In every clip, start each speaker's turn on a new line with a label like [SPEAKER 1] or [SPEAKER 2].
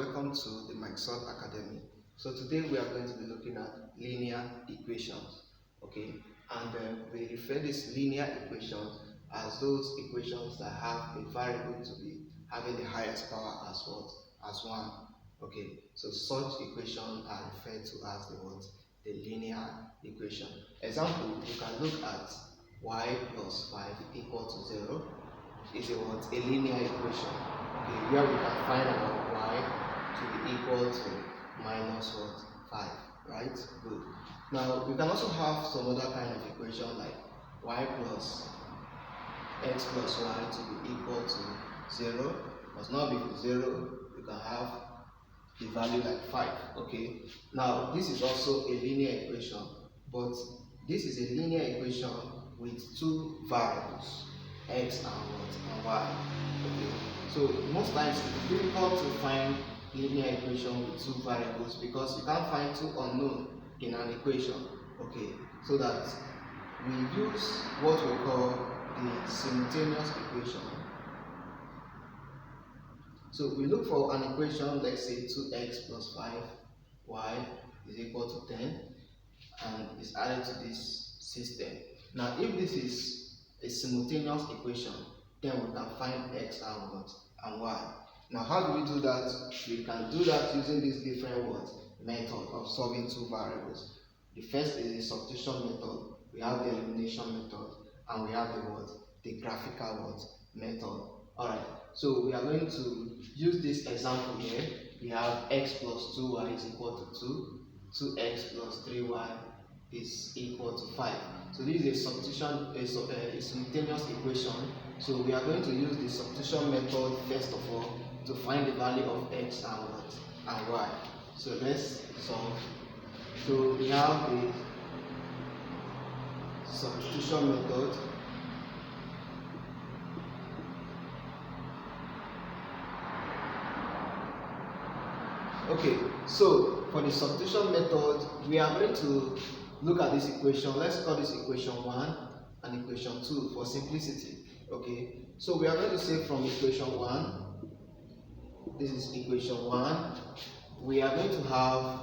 [SPEAKER 1] welcome to the Microsoft Academy. So today we are going to be looking at linear equations, okay? And we refer this linear equations as those equations that have a variable to be having the highest power as what? As 1, okay? So such equations are referred to as the what? The linear equation. Example, you can look at y plus 5 equal to 0 is a what? A linear equation. Okay, here we can find our y to be equal to minus what? 5, right? Good. Now we can also have some other kind of equation like y plus x plus y to be equal to 0. Must not be 0. You can have the value like 5. Okay. Now this is also a linear equation, but this is a linear equation with 2 variables, x and what? And y. Okay. So most times it is difficult to find linear equation with 2 variables because you can't find 2 unknown in an equation. Okay. So that we use what we call the simultaneous equation. So we look for an equation, let's say 2x plus 5y is equal to 10, and is added to this system. Now if this is a simultaneous equation, then we can find x and what? And y. Now how do we do that? We can do that using this different what? Method of solving 2 variables. The first is the substitution method, we have the elimination method, and we have the what? The graphical what? Method. Alright, so we are going to use this example here. We have x plus 2y is equal to 2, 2x plus 3y is equal to 5. So this is a substitution, a simultaneous equation. So we are going to use the substitution method first of all to find the value of x and what? And y. So let's solve. So we have the substitution method. Okay, so for the substitution method, we are going to look at this equation. Let's call this equation 1 and equation 2 for simplicity. Okay, so we are going to say from equation 1, this is equation 1, we are going to have,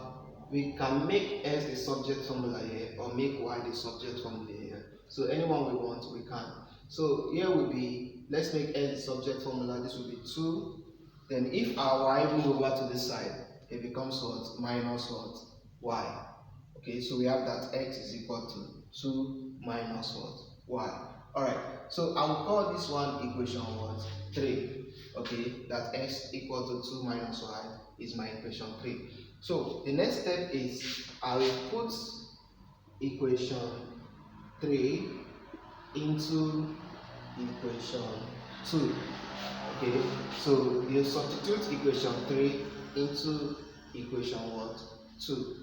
[SPEAKER 1] we can make s the subject formula here or make y the subject formula here. So anyone we want, we can. So here will be, let's make s the subject formula, this will be 2. Then if our y move over to this side, it becomes what? Minus what? Y. Okay, so we have that x is equal to 2 minus what? Y. Alright, so I will call this one equation what? 3. Okay, that x equal to 2 minus y is my equation 3. So the next step is I will put equation 3 into equation 2. Okay, so you substitute equation 3 into equation what? 2.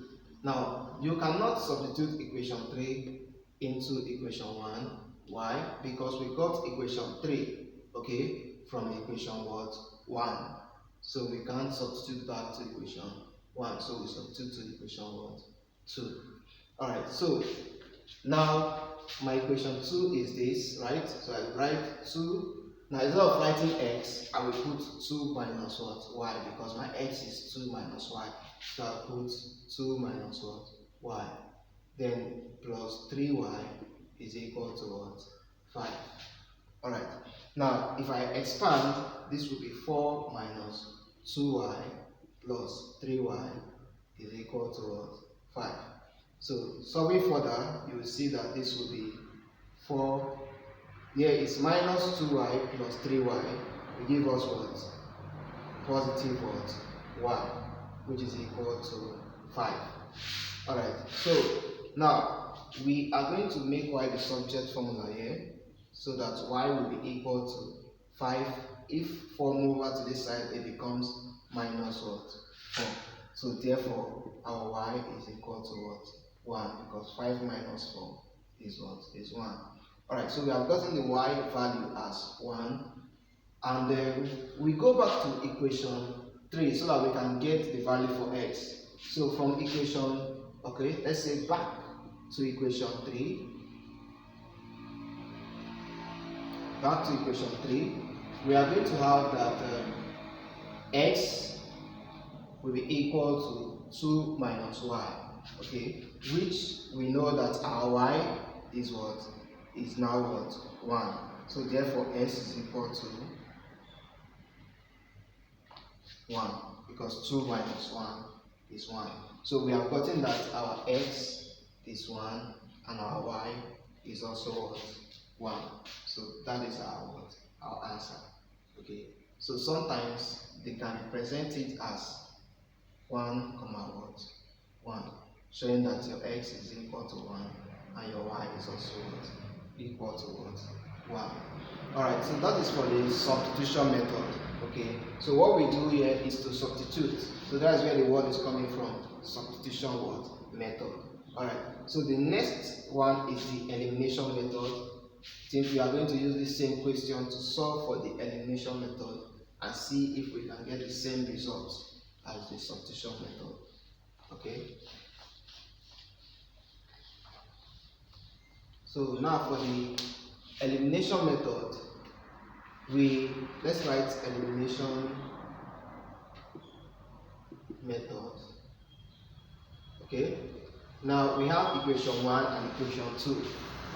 [SPEAKER 1] Now you cannot substitute equation 3 into equation 1. Why? Because we got equation 3, okay, from equation what? 1. So we can't substitute back to equation 1. So we substitute to equation what? 2. Alright, so now my equation 2 is this, right? So I write 2. Now instead of writing x, I will put 2 minus what? Y, because my x is 2 minus y. So I put 2 minus what? Y. Then plus 3y is equal to what? 5. Alright. Now if I expand, this will be 4 minus 2y plus 3y is equal to what? 5. So solving further, you will see that this will be 4. Here is minus 2y plus 3y will give us what? Positive what? 1, which is equal to 5. Alright, so now we are going to make y the subject formula here so that y will be equal to 5. If 4 move over to this side, it becomes minus what? 4. So therefore our y is equal to what? 1, because 5 minus 4 is what? Is 1. Alright, so we have gotten the y value as 1, and then we go back to equation 3 so that we can get the value for x. So from equation, okay, let's say back to equation 3, back to equation 3, we are going to have that x will be equal to 2 minus y, okay, which we know that our y is what? Is now what? 1. So therefore s is equal to 1, because 2 minus 1 is 1. So we have gotten that our x is 1 and our y is also what? 1. So that is our what? Our answer. Okay. So sometimes they can present it as 1 comma what? 1, showing that your x is equal to 1 and your y is also what? Equal to what? 1. Alright, so that is for the substitution method. Okay, so what we do here is to substitute. So that is where the word is coming from. Substitution what? Method. Alright, so the next one is the elimination method. Since we are going to use this same question to solve for the elimination method and see if we can get the same results as the substitution method. Okay. So now for the elimination method, let's write elimination method. Okay. Now we have equation 1 and equation 2.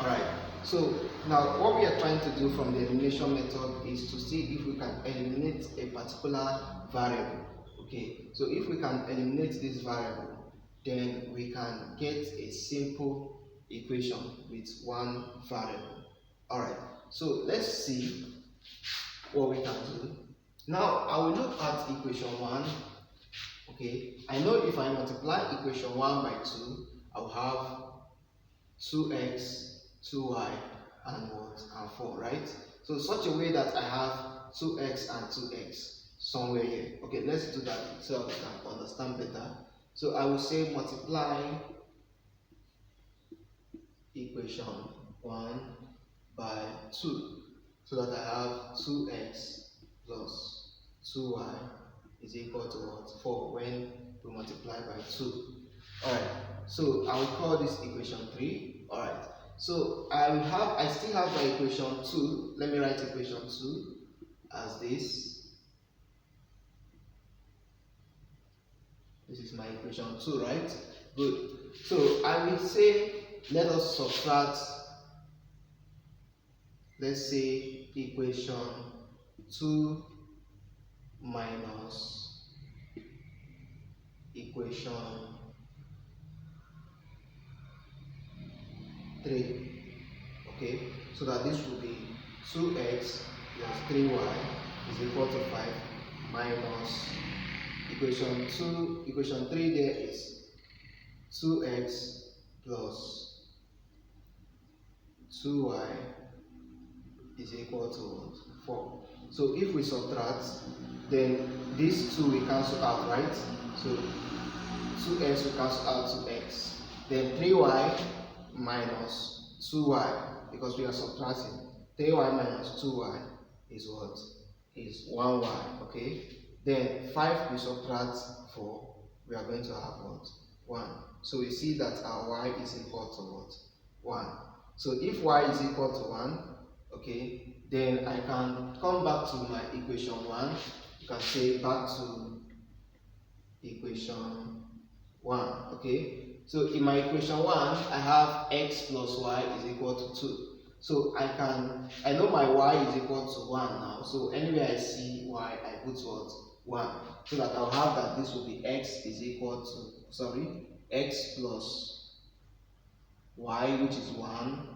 [SPEAKER 1] Alright. So now what we are trying to do from the elimination method is to see if we can eliminate a particular variable. Okay. So if we can eliminate this variable, then we can get a simple equation with one variable. Alright. So let's see what we can do. Now I will look at equation 1. Okay, I know if I multiply equation 1 by 2, I will have 2x, 2y, and what? And 4, right? So such a way that I have 2x and 2x somewhere here. Okay, let's do that so we can understand better. So I will say multiply equation 1 by 2, so that I have 2x plus 2y is equal to what? 4 when we multiply by 2. Alright, so I will call this equation 3. Alright, so I still have my equation 2. Let me write equation 2 as this. This is my equation 2, right? Good. So I will say, let us subtract, let's say, equation 2 minus equation 3. Okay, so that this will be 2x plus 3y is equal to 5 minus equation 3 there is 2x plus 2y is equal to 4. So if we subtract, then these 2 will cancel out, right? So 2x will cancel out 2x. Then 3y minus 2y, because we are subtracting. 3y minus 2y is what? Is 1y, okay? Then 5 we subtract 4, we are going to have what? 1. So we see that our y is equal to what? 1. So if y is equal to 1, okay, then I can come back to my equation 1. You can say back to equation 1, okay? So in my equation 1, I have x plus y is equal to 2. So I know my y is equal to 1 now. So anywhere I see y, I put what? 1. So that I'll have that this will be x is equal to, x plus y, which is 1,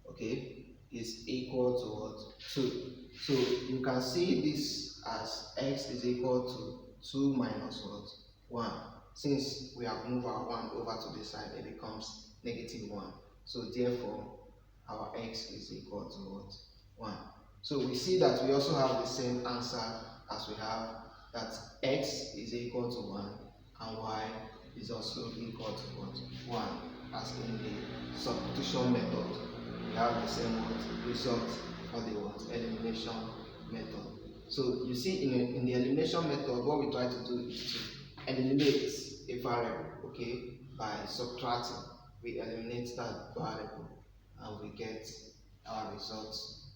[SPEAKER 1] okay, is equal to what? 2. So you can see this as x is equal to 2 minus what? 1. Since we have moved our 1 over to this side, it becomes negative 1. So therefore, our x is equal to what? 1. So we see that we also have the same answer as we have, that x is equal to 1 and y is also equal to what? 1, as in the substitution method. We have the same result for the elimination method. So you see, in the elimination method, what we try to do is to eliminate a variable, okay, by subtracting. We eliminate that variable and we get our results.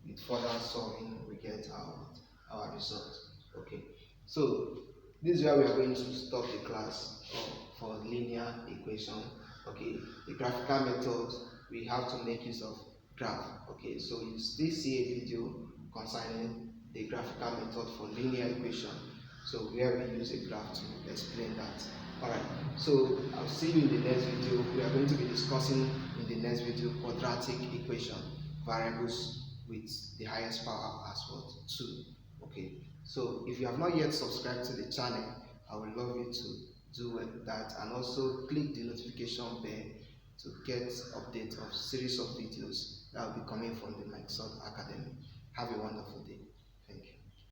[SPEAKER 1] With further solving, we get our result. Okay, so This is where we are going to stop the class for linear equation. Okay, the graphical method, we have to make use of graph. Okay, so you still see a video concerning the graphical method for linear equation, so where we use a graph to explain that. Alright, so I'll see you in the next video. We are going to be discussing in the next video quadratic equation, variables with the highest power as what? 2. Okay, so if you have not yet subscribed to the channel, I would love you to do that, and also click the notification bell to get updates of series of videos that will be coming from the Microsoft Academy. Have a wonderful day.